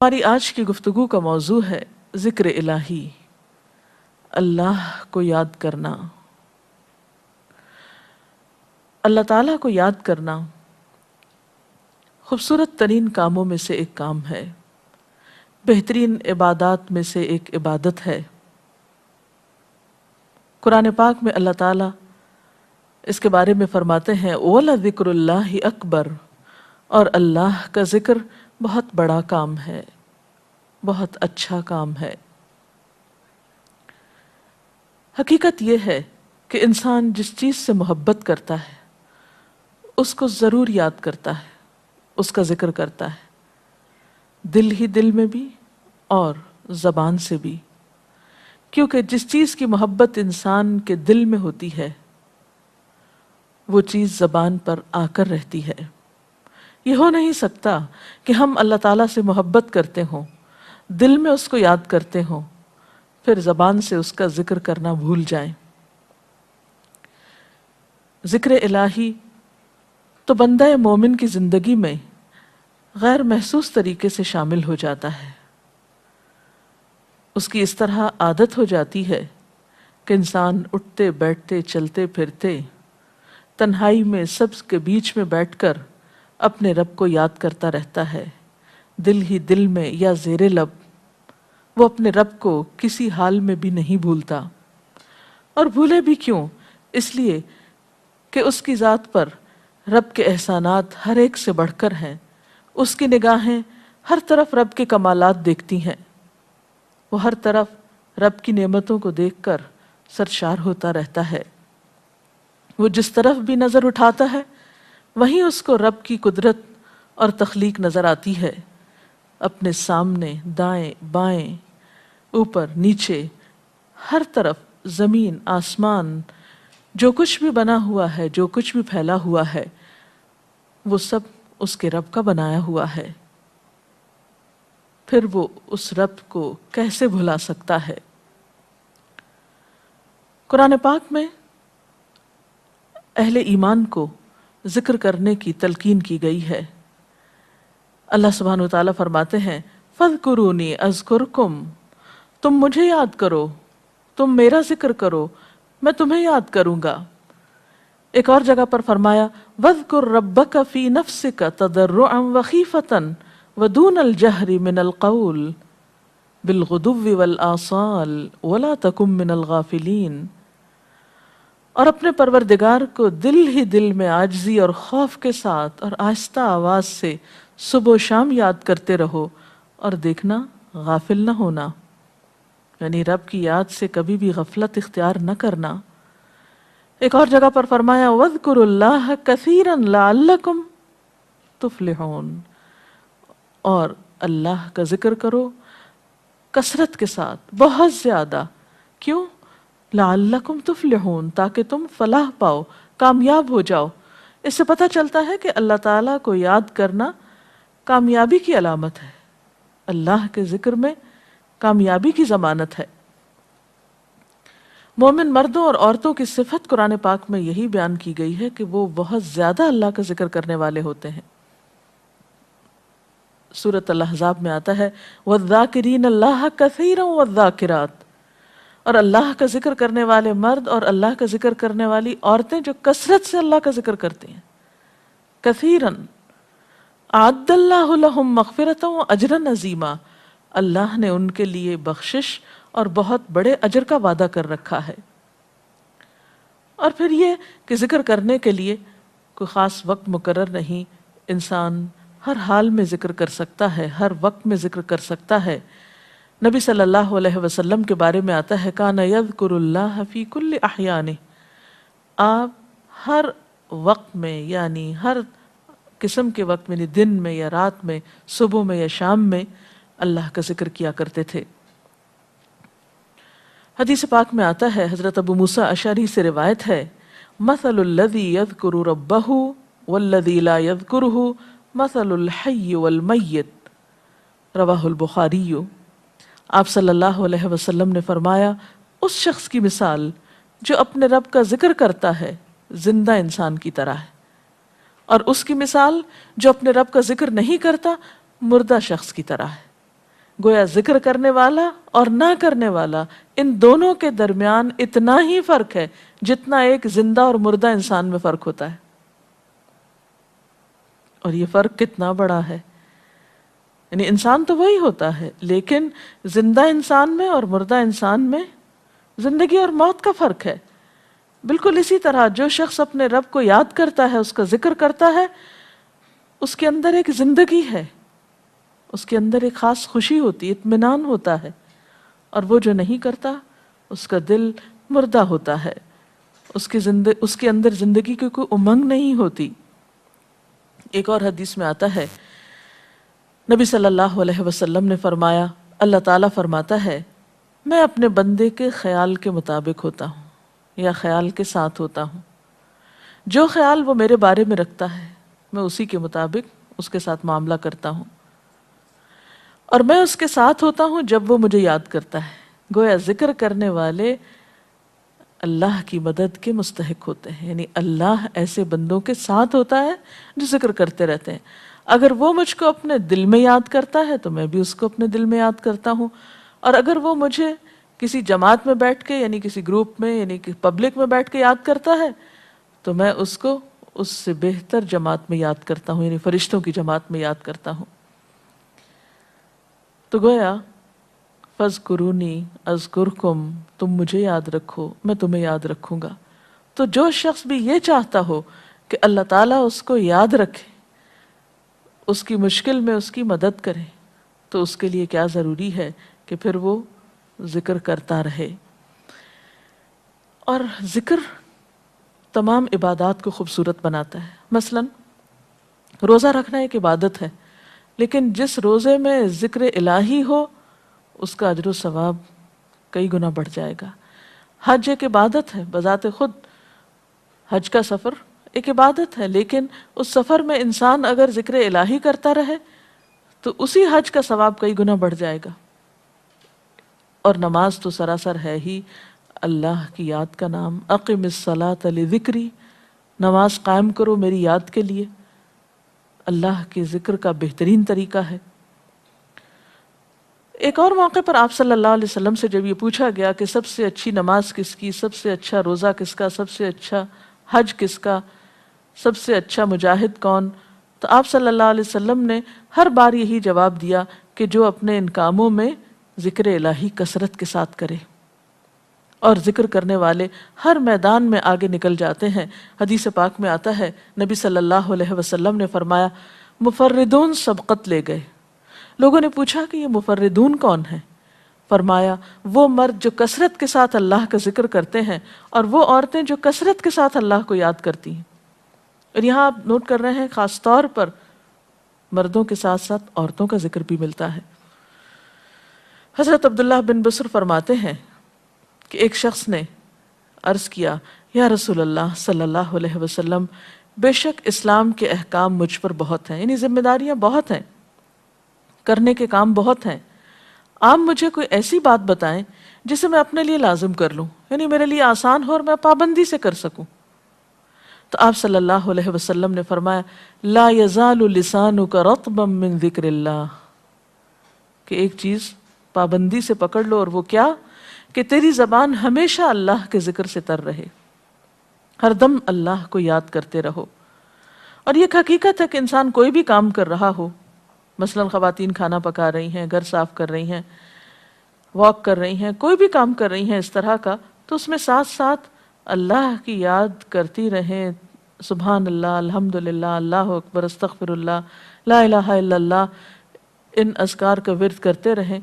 ہماری آج کی گفتگو کا موضوع ہے ذکر الہی، اللہ کو یاد کرنا۔ اللہ تعالیٰ کو یاد کرنا خوبصورت ترین کاموں میں سے ایک کام ہے، بہترین عبادات میں سے ایک عبادت ہے۔ قرآن پاک میں اللہ تعالیٰ اس کے بارے میں فرماتے ہیں وَلَذِكْرُ اللَّهِ أَكْبَرُ، اور اللہ کا ذکر بہت بڑا کام ہے، بہت اچھا کام ہے۔ حقیقت یہ ہے کہ انسان جس چیز سے محبت کرتا ہے اس کو ضرور یاد کرتا ہے، اس کا ذکر کرتا ہے، دل ہی دل میں بھی اور زبان سے بھی، کیونکہ جس چیز کی محبت انسان کے دل میں ہوتی ہے وہ چیز زبان پر آ کر رہتی ہے۔ یہ ہو نہیں سکتا کہ ہم اللہ تعالیٰ سے محبت کرتے ہوں، دل میں اس کو یاد کرتے ہوں، پھر زبان سے اس کا ذکر کرنا بھول جائیں۔ ذکر الہی تو بندہ مومن کی زندگی میں غیر محسوس طریقے سے شامل ہو جاتا ہے۔ اس کی اس طرح عادت ہو جاتی ہے کہ انسان اٹھتے بیٹھتے چلتے پھرتے تنہائی میں سب کے بیچ میں بیٹھ کر اپنے رب کو یاد کرتا رہتا ہے، دل ہی دل میں یا زیر لب وہ اپنے رب کو کسی حال میں بھی نہیں بھولتا۔ اور بھولے بھی کیوں؟ اس لیے کہ اس کی ذات پر رب کے احسانات ہر ایک سے بڑھ کر ہیں، اس کی نگاہیں ہر طرف رب کے کمالات دیکھتی ہیں، وہ ہر طرف رب کی نعمتوں کو دیکھ کر سرشار ہوتا رہتا ہے۔ وہ جس طرف بھی نظر اٹھاتا ہے وہیں اس کو رب کی قدرت اور تخلیق نظر آتی ہے، اپنے سامنے، دائیں بائیں، اوپر نیچے، ہر طرف زمین آسمان، جو کچھ بھی بنا ہوا ہے، جو کچھ بھی پھیلا ہوا ہے، وہ سب اس کے رب کا بنایا ہوا ہے۔ پھر وہ اس رب کو کیسے بھلا سکتا ہے؟ قرآن پاک میں اہل ایمان کو ذکر کرنے کی تلقین کی گئی ہے۔ اللہ سبحانہ وتعالیٰ فرماتے ہیں فَاذْكُرُونِي أَذْكُرْكُمْ، تم مجھے یاد کرو، تم میرا ذکر کرو، میں تمہیں یاد کروں گا۔ ایک اور جگہ پر فرمایا وَاذْكُرْ رَبَّكَ فِي نَفْسِكَ تَضَرُّعًا وَخِيفَةً وَدُونَ الْجَهْرِ مِنَ الْقَوْلِ بِالْغُدُوِّ وَالْآصَالِ وَلَا تَكُن مِّنَ الْغَافِلِينَ، اور اپنے پروردگار کو دل ہی دل میں عاجزی اور خوف کے ساتھ اور آہستہ آواز سے صبح و شام یاد کرتے رہو، اور دیکھنا غافل نہ ہونا، یعنی رب کی یاد سے کبھی بھی غفلت اختیار نہ کرنا۔ ایک اور جگہ پر فرمایا وَاذْكُرُوا اللَّهَ كَثِيرًا لَعَلَّكُمْ تُفْلِحُونَ، اور اللہ کا ذکر کرو کثرت کے ساتھ، بہت زیادہ۔ کیوں؟ لَعَلَّكُمْ تُفْلِحُونَ، تاکہ تم فلاح پاؤ، کامیاب ہو جاؤ۔ اس سے پتہ چلتا ہے کہ اللہ تعالیٰ کو یاد کرنا کامیابی کی علامت ہے، اللہ کے ذکر میں کامیابی کی ضمانت ہے۔ مومن مردوں اور عورتوں کی صفت قرآن پاک میں یہی بیان کی گئی ہے کہ وہ بہت زیادہ اللہ کا ذکر کرنے والے ہوتے ہیں۔ سورۃ الاحزاب میں آتا ہے وَالذَّاكِرِينَ اللَّهَ كَثِيرًا وَالذَّاكِرَاتِ، اور اللہ کا ذکر کرنے والے مرد اور اللہ کا ذکر کرنے والی عورتیں جو کثرت سے اللہ کا ذکر کرتی ہیں۔ کثیراً اعد اللہ لہم مغفرۃ واجرا عظیما، اللہ نے ان کے لیے بخشش اور بہت بڑے اجر کا وعدہ کر رکھا ہے۔ اور پھر یہ کہ ذکر کرنے کے لیے کوئی خاص وقت مقرر نہیں، انسان ہر حال میں ذکر کر سکتا ہے، ہر وقت میں ذکر کر سکتا ہے۔ نبی صلی اللہ علیہ وسلم کے بارے میں آتا ہے کان یذکر اللہ فی کل احیانہ، آپ ہر وقت میں، یعنی ہر قسم کے وقت میں، یعنی دن میں یا رات میں، صبح میں یا شام میں اللہ کا ذکر کیا کرتے تھے۔ حدیث پاک میں آتا ہے، حضرت ابو موسیٰ اشعری سے روایت ہے مثل الذی یذکر ربہ والذی لا یذکرہ مثل الحی والمیت، رواہ البخاری۔ آپ صلی اللہ علیہ وسلم نے فرمایا اس شخص کی مثال جو اپنے رب کا ذکر کرتا ہے زندہ انسان کی طرح ہے، اور اس کی مثال جو اپنے رب کا ذکر نہیں کرتا مردہ شخص کی طرح ہے۔ گویا ذکر کرنے والا اور نہ کرنے والا ان دونوں کے درمیان اتنا ہی فرق ہے جتنا ایک زندہ اور مردہ انسان میں فرق ہوتا ہے. اور یہ فرق کتنا بڑا ہے. یعنی انسان تو وہی ہوتا ہے، لیکن زندہ انسان میں اور مردہ انسان میں زندگی اور موت کا فرق ہے. بالکل اسی طرح جو شخص اپنے رب کو یاد کرتا ہے، اس کا ذکر کرتا ہے، اس کے اندر ایک زندگی ہے، اس کے اندر ایک خاص خوشی ہوتی ہے، اطمینان ہوتا ہے. اور وہ جو نہیں کرتا اس کا دل مردہ ہوتا ہے، اس کے اندر زندگی کی کوئی امنگ نہیں ہوتی. ایک اور حدیث میں آتا ہے، نبی صلی اللہ علیہ وسلم نے فرمایا، اللہ تعالیٰ فرماتا ہے میں اپنے بندے کے خیال کے مطابق ہوتا ہوں یا خیال کے ساتھ ہوتا ہوں. جو خیال وہ میرے بارے میں رکھتا ہے میں اسی کے مطابق اس کے ساتھ معاملہ کرتا ہوں، اور میں اس کے ساتھ ہوتا ہوں جب وہ مجھے یاد کرتا ہے. گویا ذکر کرنے والے اللہ کی مدد کے مستحق ہوتے ہیں. یعنی اللہ ایسے بندوں کے ساتھ ہوتا ہے جو ذکر کرتے رہتے ہیں. اگر وہ مجھ کو اپنے دل میں یاد کرتا ہے تو میں بھی اس کو اپنے دل میں یاد کرتا ہوں، اور اگر وہ مجھے کسی جماعت میں بیٹھ کے یعنی کسی گروپ میں یعنی کہ پبلک میں بیٹھ کے یاد کرتا ہے تو میں اس کو اس سے بہتر جماعت میں یاد کرتا ہوں، یعنی فرشتوں کی جماعت میں یاد کرتا ہوں. تو گویا فَاذْكُرُونِی أَذْكُرْكُمْ، تم مجھے یاد رکھو میں تمہیں یاد رکھوں گا. تو جو شخص بھی یہ چاہتا ہو کہ اللہ تعالیٰ اس کو یاد رکھے، اس کی مشکل میں اس کی مدد کرے، تو اس کے لیے کیا ضروری ہے کہ پھر وہ ذکر کرتا رہے. اور ذکر تمام عبادات کو خوبصورت بناتا ہے. مثلا روزہ رکھنا ایک عبادت ہے، لیکن جس روزے میں ذکر الہی ہو اس کا اجر و ثواب کئی گنا بڑھ جائے گا. حج ایک عبادت ہے بذات خود، حج کا سفر ایک عبادت ہے، لیکن اس سفر میں انسان اگر ذکر الہی کرتا رہے تو اسی حج کا ثواب کئی گنا بڑھ جائے گا. اور نماز تو سراسر ہے ہی اللہ کی یاد کا نام. اقم الصلاۃ لذکری، نماز قائم کرو میری یاد کے لیے. اللہ کے ذکر کا بہترین طریقہ ہے. ایک اور موقع پر آپ صلی اللہ علیہ وسلم سے جب یہ پوچھا گیا کہ سب سے اچھی نماز کس کی، سب سے اچھا روزہ کس کا، سب سے اچھا حج کس کا، سب سے اچھا مجاہد کون، تو آپ صلی اللہ علیہ وسلم نے ہر بار یہی جواب دیا کہ جو اپنے ان کاموں میں ذکر الہی کثرت کے ساتھ کرے. اور ذکر کرنے والے ہر میدان میں آگے نکل جاتے ہیں. حدیث پاک میں آتا ہے نبی صلی اللہ علیہ وسلم نے فرمایا مفردون سبقت لے گئے. لوگوں نے پوچھا کہ یہ مفردون کون ہیں؟ فرمایا وہ مرد جو کثرت کے ساتھ اللہ کا ذکر کرتے ہیں اور وہ عورتیں جو کثرت کے ساتھ اللہ کو یاد کرتی ہیں. اور یہاں آپ نوٹ کر رہے ہیں خاص طور پر مردوں کے ساتھ ساتھ عورتوں کا ذکر بھی ملتا ہے. حضرت عبداللہ بن بصر فرماتے ہیں کہ ایک شخص نے عرض کیا یا رسول اللہ صلی اللہ علیہ وسلم، بے شک اسلام کے احکام مجھ پر بہت ہیں، یعنی ذمہ داریاں بہت ہیں، کرنے کے کام بہت ہیں. آپ مجھے کوئی ایسی بات بتائیں جسے میں اپنے لیے لازم کر لوں، یعنی میرے لیے آسان ہو اور میں پابندی سے کر سکوں. تو آپ صلی اللہ علیہ وسلم نے فرمایا لا یزال لسانک رطبا من ذکر اللہ، کہ ایک چیز پابندی سے پکڑ لو، اور وہ کیا کہ تیری زبان ہمیشہ اللہ کے ذکر سے تر رہے، ہر دم اللہ کو یاد کرتے رہو. اور یہ ایک حقیقت ہے کہ انسان کوئی بھی کام کر رہا ہو، مثلا خواتین کھانا پکا رہی ہیں، گھر صاف کر رہی ہیں، واک کر رہی ہیں، کوئی بھی کام کر رہی ہیں اس طرح کا، تو اس میں ساتھ ساتھ اللہ کی یاد کرتی رہیں. سبحان اللہ، الحمدللہ، اللہ اکبر، استغفر اللہ، لا الہ الا اللہ، ان اذکار کا ورد کرتے رہیں،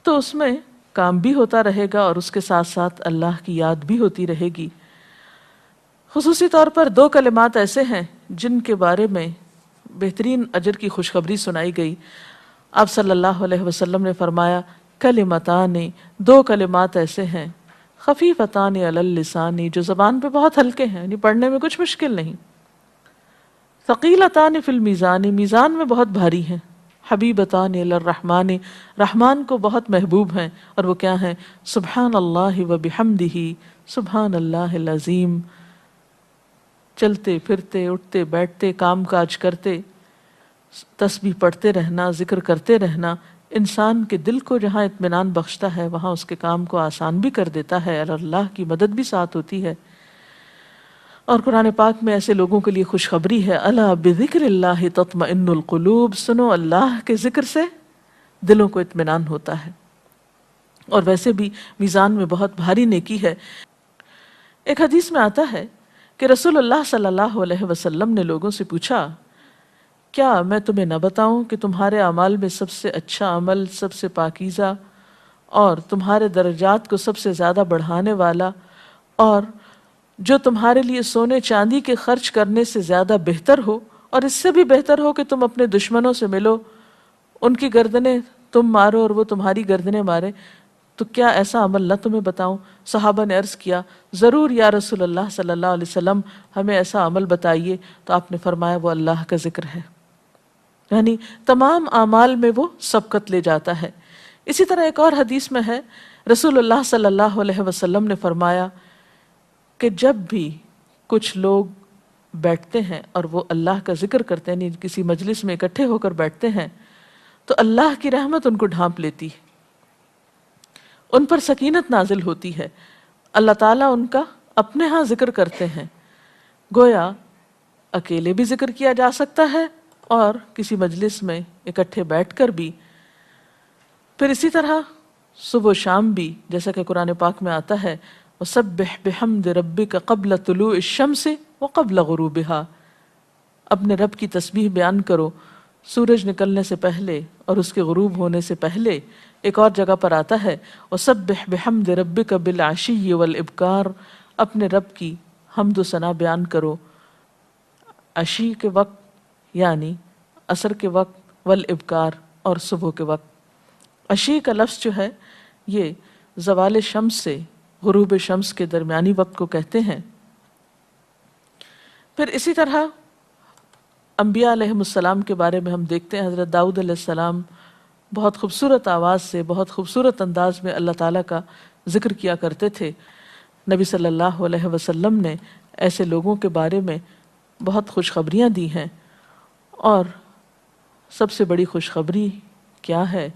تو اس میں کام بھی ہوتا رہے گا اور اس کے ساتھ ساتھ اللہ کی یاد بھی ہوتی رہے گی. خصوصی طور پر 2 کلمات ایسے ہیں جن کے بارے میں بہترین اجر کی خوشخبری سنائی گئی. آپ صلی اللہ علیہ وسلم نے فرمایا کلمتان، 2 کلمات ایسے ہیں خفیفتان علی اللسان، جو زبان پہ بہت ہلکے ہیں، یعنی پڑھنے میں کچھ مشکل نہیں، ثقیلتان فی المیزان، میزان میں بہت بھاری ہیں، حبیبتان الی الرحمن، رحمان کو بہت محبوب ہیں، اور وہ کیا ہیں؟ سبحان اللہ و بحمدہ، سبحان اللہ العظیم. چلتے پھرتے، اٹھتے بیٹھتے، کام کاج کرتے تسبیح پڑھتے رہنا، ذکر کرتے رہنا، انسان کے دل کو جہاں اطمینان بخشتا ہے وہاں اس کے کام کو آسان بھی کر دیتا ہے اور اللہ کی مدد بھی ساتھ ہوتی ہے۔ اور قرآن پاک میں ایسے لوگوں کے لیے خوشخبری ہے، الا بذکر اللہ تطمئن القلوب، سنو اللہ کے ذکر سے دلوں کو اطمینان ہوتا ہے، اور ویسے بھی میزان میں بہت بھاری نیکی ہے۔ ایک حدیث میں آتا ہے کہ رسول اللہ صلی اللہ علیہ وسلم نے لوگوں سے پوچھا، کیا میں تمہیں نہ بتاؤں کہ تمہارے اعمال میں سب سے اچھا عمل، سب سے پاکیزہ اور تمہارے درجات کو سب سے زیادہ بڑھانے والا، اور جو تمہارے لیے سونے چاندی کے خرچ کرنے سے زیادہ بہتر ہو، اور اس سے بھی بہتر ہو کہ تم اپنے دشمنوں سے ملو، ان کی گردنیں تم مارو اور وہ تمہاری گردنیں مارے، تو کیا ایسا عمل نہ تمہیں بتاؤں؟ صحابہ نے عرض کیا، ضرور یا رسول اللہ صلی اللہ علیہ وسلم، ہمیں ایسا عمل بتائیے۔ تو آپ نے فرمایا وہ اللہ کا ذکر ہے، یعنی تمام اعمال میں وہ سبقت لے جاتا ہے۔ اسی طرح ایک اور حدیث میں ہے، رسول اللہ صلی اللہ علیہ وسلم نے فرمایا کہ جب بھی کچھ لوگ بیٹھتے ہیں اور وہ اللہ کا ذکر کرتے ہیں، یعنی کسی مجلس میں اکٹھے ہو کر بیٹھتے ہیں، تو اللہ کی رحمت ان کو ڈھانپ لیتی ہے، ان پر سکینت نازل ہوتی ہے، اللہ تعالیٰ ان کا اپنے ہاں ذکر کرتے ہیں۔ گویا اکیلے بھی ذکر کیا جا سکتا ہے اور کسی مجلس میں اکٹھے بیٹھ کر بھی۔ پھر اسی طرح صبح و شام بھی، جیسا کہ قرآن پاک میں آتا ہے، وَسَبِّحْ بِحَمْدِ رَبِّكَ قَبْلَ طُلُوعِ الشَّمْسِ وَقَبْلَ غُرُوبِهَا، اپنے رب کی تسبیح بیان کرو سورج نکلنے سے پہلے اور اس کے غروب ہونے سے پہلے۔ ایک اور جگہ پر آتا ہے وَسَبِّحْ بِحَمْدِ رَبِّكَ بِالْعَشِيِّ وَالْإِبْكَارِ، اپنے رب کی حمد و ثنا بیان کرو عشی کے وقت یعنی عصر کے وقت، والابکار اور صبح کے وقت۔ عشی کا لفظ جو ہے یہ زوال شمس سے غروب شمس کے درمیانی وقت کو کہتے ہیں۔ پھر اسی طرح انبیاء علیہ السلام کے بارے میں ہم دیکھتے ہیں، حضرت داؤد علیہ السلام بہت خوبصورت آواز سے، بہت خوبصورت انداز میں اللہ تعالیٰ کا ذکر کیا کرتے تھے۔ نبی صلی اللہ علیہ وسلم نے ایسے لوگوں کے بارے میں بہت خوشخبریاں دی ہیں، اور سب سے بڑی خوشخبری کیا ہے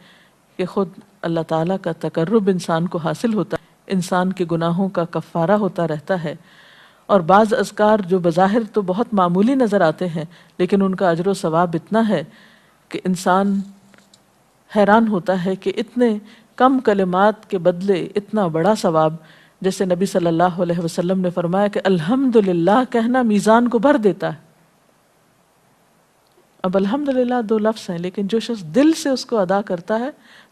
کہ خود اللہ تعالیٰ کا تقرب انسان کو حاصل ہوتا ہے، انسان کے گناہوں کا کفارہ ہوتا رہتا ہے، اور بعض اذکار جو بظاہر تو بہت معمولی نظر آتے ہیں لیکن ان کا اجر و ثواب اتنا ہے کہ انسان حیران ہوتا ہے کہ اتنے کم کلمات کے بدلے اتنا بڑا ثواب۔ جیسے نبی صلی اللہ علیہ وسلم نے فرمایا کہ الحمدللہ کہنا میزان کو بھر دیتا ہے۔ اب الحمدللہ دو لفظ ہیں، لیکن جو شخص دل سے اس کو ادا کرتا ہے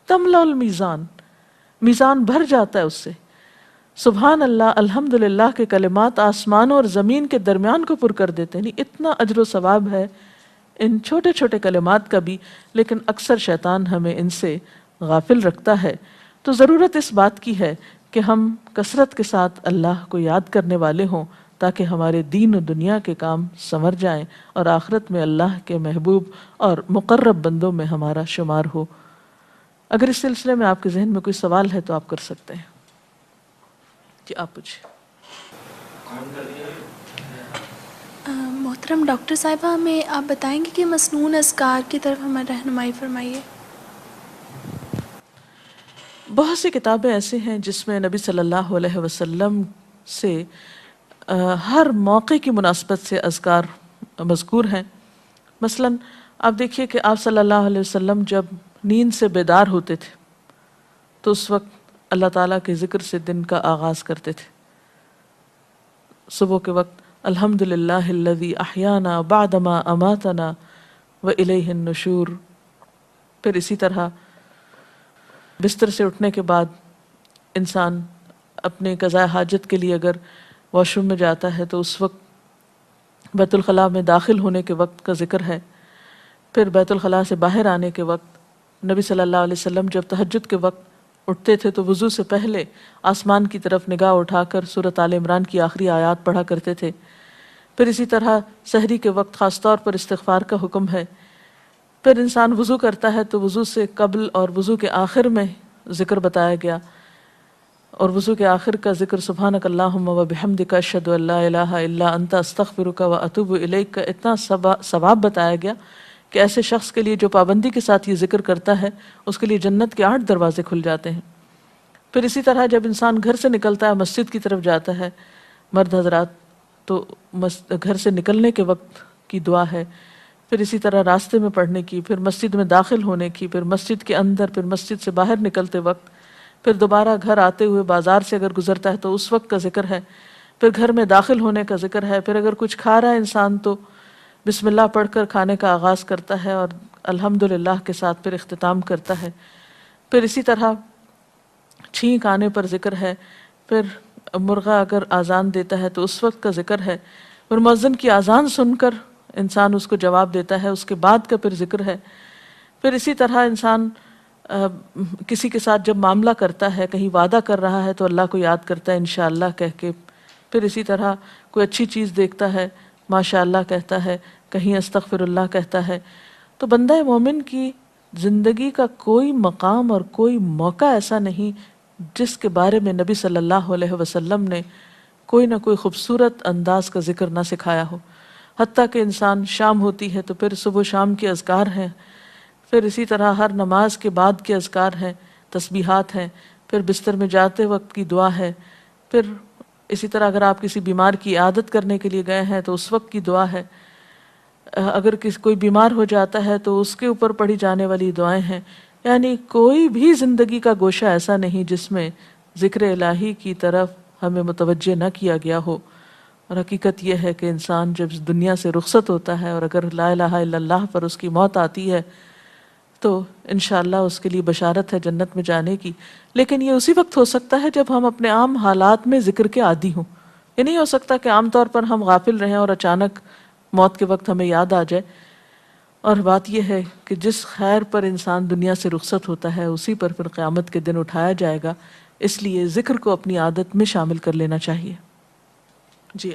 تملا المیزان، میزان بھر جاتا ہے اس سے۔ سبحان اللہ، الحمدللہ کے کلمات آسمانوں اور زمین کے درمیان کو پر کر دیتے ہیں، اتنا اجر و ثواب ہے ان چھوٹے چھوٹے کلمات کا بھی، لیکن اکثر شیطان ہمیں ان سے غافل رکھتا ہے۔ تو ضرورت اس بات کی ہے کہ ہم کثرت کے ساتھ اللہ کو یاد کرنے والے ہوں، تاکہ ہمارے دین و دنیا کے کام سنور جائیں اور آخرت میں اللہ کے محبوب اور مقرب بندوں میں ہمارا شمار ہو۔ اگر اس سلسلے میں آپ کے ذہن میں کوئی سوال ہے تو آپ کر سکتے ہیں۔ جی آپ پوچھیں۔ محترم ڈاکٹر صاحبہ، ہمیں آپ بتائیں گے کہ مسنون اذکار کی طرف ہمیں رہنمائی فرمائیے۔ بہت سی کتابیں ایسے ہیں جس میں نبی صلی اللہ علیہ وسلم سے ہر موقع کی مناسبت سے اذکار مذکور ہیں۔ مثلا آپ دیکھیے کہ آپ صلی اللہ علیہ وسلم جب نیند سے بیدار ہوتے تھے تو اس وقت اللہ تعالیٰ کے ذکر سے دن کا آغاز کرتے تھے۔ صبح کے وقت الحمدللہ الذی احیانا بعدما اماتنا والیہ النشور۔ پھر اسی طرح بستر سے اٹھنے کے بعد انسان اپنے قضاء حاجت کے لیے اگر واش روم میں جاتا ہے تو اس وقت بیت الخلاء میں داخل ہونے کے وقت کا ذکر ہے۔ پھر بیت الخلاء سے باہر آنے کے وقت نبی صلی اللہ علیہ وسلم جب تہجد کے وقت اٹھتے تھے تو وضو سے پہلے آسمان کی طرف نگاہ اٹھا کر سورۃ آل عمران کی آخری آیات پڑھا کرتے تھے۔ پھر اسی طرح سحری کے وقت خاص طور پر استغفار کا حکم ہے۔ پھر انسان وضو کرتا ہے تو وضو سے قبل اور وضو کے آخر میں ذکر بتایا گیا، اور وضو کے آخر کا ذکر سبحانک اللہم و بحمدک اشہد ان لا الہ الا انت استغفرک و اتوب الیک کا اتنا ثواب بتایا گیا کہ ایسے شخص کے لیے جو پابندی کے ساتھ یہ ذکر کرتا ہے اس کے لیے جنت کے 8 دروازے کھل جاتے ہیں۔ پھر اسی طرح جب انسان گھر سے نکلتا ہے، مسجد کی طرف جاتا ہے، مرد حضرات، تو گھر سے نکلنے کے وقت کی دعا ہے، پھر اسی طرح راستے میں پڑھنے کی، پھر مسجد میں داخل ہونے کی، پھر مسجد کے اندر، پھر مسجد سے باہر نکلتے وقت، پھر دوبارہ گھر آتے ہوئے بازار سے اگر گزرتا ہے تو اس وقت کا ذکر ہے، پھر گھر میں داخل ہونے کا ذکر ہے، پھر اگر کچھ کھا رہا ہے انسان تو بسم اللہ پڑھ کر کھانے کا آغاز کرتا ہے اور الحمدللہ کے ساتھ پھر اختتام کرتا ہے، پھر اسی طرح چھینک آنے پر ذکر ہے، پھر مرغا اگر آزان دیتا ہے تو اس وقت کا ذکر ہے، پھر مؤذن کی آزان سن کر انسان اس کو جواب دیتا ہے، اس کے بعد کا پھر ذکر ہے، پھر اسی طرح انسان کسی کے ساتھ جب معاملہ کرتا ہے، کہیں وعدہ کر رہا ہے تو اللہ کو یاد کرتا ہے انشاءاللہ کہہ کے، پھر اسی طرح کوئی اچھی چیز دیکھتا ہے ماشاءاللہ کہتا ہے، کہیں استغفر اللہ کہتا ہے۔ تو بندہ مومن کی زندگی کا کوئی مقام اور کوئی موقع ایسا نہیں جس کے بارے میں نبی صلی اللہ علیہ وسلم نے کوئی نہ کوئی خوبصورت انداز کا ذکر نہ سکھایا ہو۔ حتیٰ کہ انسان شام ہوتی ہے تو پھر صبح و شام کے اذکار ہیں، پھر اسی طرح ہر نماز کے بعد کے اذکار ہیں، تسبیحات ہیں، پھر بستر میں جاتے وقت کی دعا ہے، پھر اسی طرح اگر آپ کسی بیمار کی عیادت کرنے کے لیے گئے ہیں تو اس وقت کی دعا ہے، اگر کوئی بیمار ہو جاتا ہے تو اس کے اوپر پڑھی جانے والی دعائیں ہیں۔ یعنی کوئی بھی زندگی کا گوشہ ایسا نہیں جس میں ذکر الہی کی طرف ہمیں متوجہ نہ کیا گیا ہو۔ اور حقیقت یہ ہے کہ انسان جب اس دنیا سے رخصت ہوتا ہے اور اگر لا الہ الا اللہ پر اس کی موت آتی ہے تو انشاءاللہ اس کے لیے بشارت ہے جنت میں جانے کی، لیکن یہ اسی وقت ہو سکتا ہے جب ہم اپنے عام حالات میں ذکر کے عادی ہوں۔ یہ نہیں ہو سکتا کہ عام طور پر ہم غافل رہیں اور اچانک موت کے وقت ہمیں یاد آ جائے۔ اور بات یہ ہے کہ جس خیر پر انسان دنیا سے رخصت ہوتا ہے اسی پر پھر قیامت کے دن اٹھایا جائے گا، اس لیے ذکر کو اپنی عادت میں شامل کر لینا چاہیے۔ جی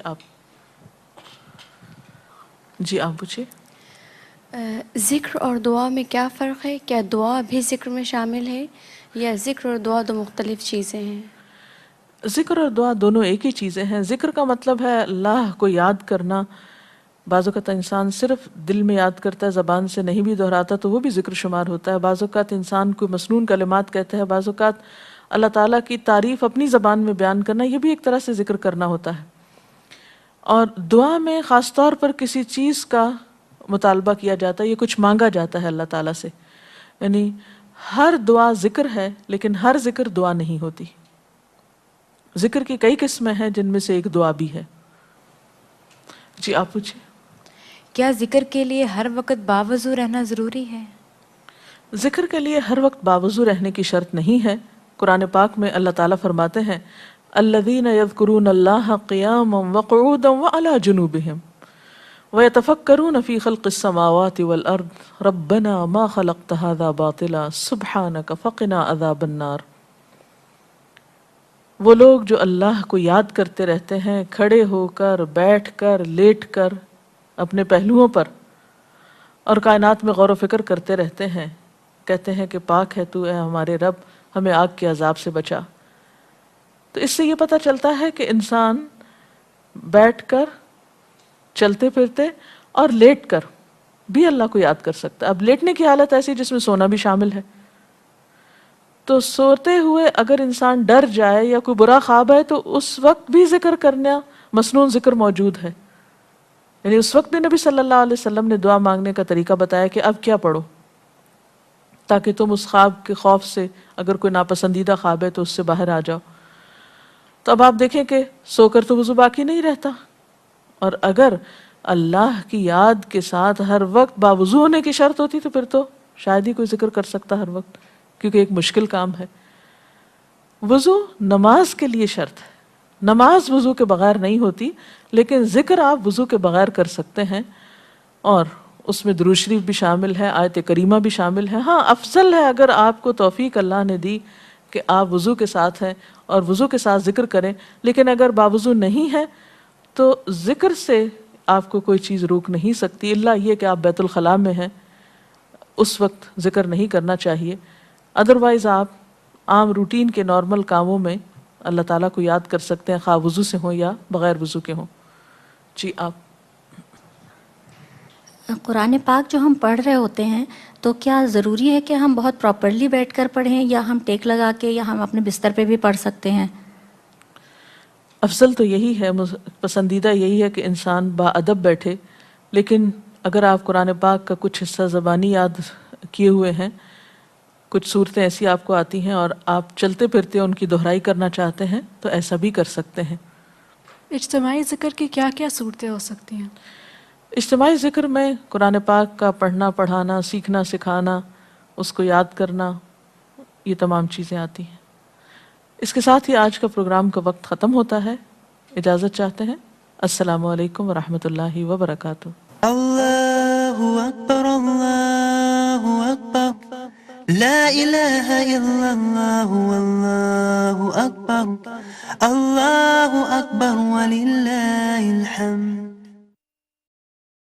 آپ پوچھیے۔ ذکر اور دعا میں کیا فرق ہے؟ کیا دعا بھی ذکر میں شامل ہے یا ذکر اور دعا دو مختلف چیزیں ہیں؟ ذکر اور دعا دونوں ایک ہی چیزیں ہیں۔ ذکر کا مطلب ہے اللہ کو یاد کرنا۔ بعض اوقات انسان صرف دل میں یاد کرتا ہے، زبان سے نہیں بھی دہراتا تو وہ بھی ذکر شمار ہوتا ہے۔ بعض اوقات انسان کوئی مسنون کلمات کہتا ہے، بعض اوقات اللہ تعالیٰ کی تعریف اپنی زبان میں بیان کرنا، یہ بھی ایک طرح سے ذکر کرنا ہوتا ہے۔ اور دعا میں خاص طور پر کسی چیز کا مطالبہ کیا جاتا ہے، یہ کچھ مانگا جاتا ہے اللہ تعالیٰ سے۔ یعنی ہر دعا ذکر ہے لیکن ہر ذکر دعا نہیں ہوتی۔ ذکر کی کئی قسمیں ہیں جن میں سے ایک دعا بھی ہے۔ جی آپ پوچھیں۔ کیا ذکر کے لیے ہر وقت باوضو رہنا ضروری ہے؟ ذکر کے لیے ہر وقت باوضو رہنے کی شرط نہیں ہے۔ قرآن پاک میں اللہ تعالیٰ فرماتے ہیں الذین یذکرون اللہ قیاما وقعودا وعلی جنوبہم وَيَتَفَكَّرُونَ فِي خَلْقِ السَّمَاوَاتِ وَالْأَرْضِ رَبَّنَا مَا خَلَقْتَ هَذَا بَاطِلًا سُبْحَانَكَ فَقِنَا عَذَابَ النَّارِ۔ وہ لوگ جو اللہ کو یاد کرتے رہتے ہیں کھڑے ہو کر، بیٹھ کر، لیٹ کر، اپنے پہلوؤں پر، اور کائنات میں غور و فکر کرتے رہتے ہیں، کہتے ہیں کہ پاک ہے تو اے ہمارے رب، ہمیں آگ کے عذاب سے بچا۔ تو اس سے یہ پتہ چلتا ہے کہ انسان بیٹھ کر، چلتے پھرتے اور لیٹ کر بھی اللہ کو یاد کر سکتا ہے۔ اب لیٹنے کی حالت ایسی جس میں سونا بھی شامل ہے، تو سوتے ہوئے اگر انسان ڈر جائے یا کوئی برا خواب ہے تو اس وقت بھی ذکر کرنا، مسنون ذکر موجود ہے۔ یعنی اس وقت بھی نبی صلی اللہ علیہ وسلم نے دعا مانگنے کا طریقہ بتایا کہ اب کیا پڑھو، تاکہ تم اس خواب کے خوف سے، اگر کوئی ناپسندیدہ خواب ہے تو اس سے باہر آ جاؤ۔ تو اب آپ دیکھیں کہ سو کر تو وضو باقی نہیں رہتا، اور اگر اللہ کی یاد کے ساتھ ہر وقت باوضو ہونے کی شرط ہوتی تو پھر تو شاید ہی کوئی ذکر کر سکتا ہر وقت، کیونکہ ایک مشکل کام ہے۔ وضو نماز کے لیے شرط ہے، نماز وضو کے بغیر نہیں ہوتی، لیکن ذکر آپ وضو کے بغیر کر سکتے ہیں، اور اس میں درود شریف بھی شامل ہے، آیت کریمہ بھی شامل ہے۔ ہاں افضل ہے اگر آپ کو توفیق اللہ نے دی کہ آپ وضو کے ساتھ ہیں اور وضو کے ساتھ ذکر کریں، لیکن اگر باوضو نہیں ہے تو ذکر سے آپ کو کوئی چیز روک نہیں سکتی، الا یہ کہ آپ بیت الخلاء میں ہیں، اس وقت ذکر نہیں کرنا چاہیے۔ ادروائز آپ عام روٹین کے نارمل کاموں میں اللہ تعالیٰ کو یاد کر سکتے ہیں، خواہ وضو سے ہوں یا بغیر وضو کے ہوں۔ جی آپ قرآن پاک جو ہم پڑھ رہے ہوتے ہیں تو کیا ضروری ہے کہ ہم بہت پراپرلی بیٹھ کر پڑھیں یا ہم ٹیک لگا کے یا ہم اپنے بستر پہ بھی پڑھ سکتے ہیں؟ افضل تو یہی ہے، پسندیدہ یہی ہے کہ انسان با ادب بیٹھے، لیکن اگر آپ قرآن پاک کا کچھ حصہ زبانی یاد کیے ہوئے ہیں، کچھ صورتیں ایسی آپ کو آتی ہیں اور آپ چلتے پھرتے ان کی دہرائی کرنا چاہتے ہیں تو ایسا بھی کر سکتے ہیں۔ اجتماعی ذکر کی کیا کیا صورتیں ہو سکتی ہیں؟ اجتماعی ذکر میں قرآن پاک کا پڑھنا، پڑھانا، سیکھنا، سکھانا، اس کو یاد کرنا، یہ تمام چیزیں آتی ہیں۔ اس کے ساتھ ہی آج کا پروگرام کا وقت ختم ہوتا ہے، اجازت چاہتے ہیں۔ السلام علیکم ورحمۃ اللہ وبرکاتہ۔ اللہ اکبر، اللہ اکبر، لا الہ الا اللہ، واللہ اکبر، اللہ اکبر وللہ الحمد۔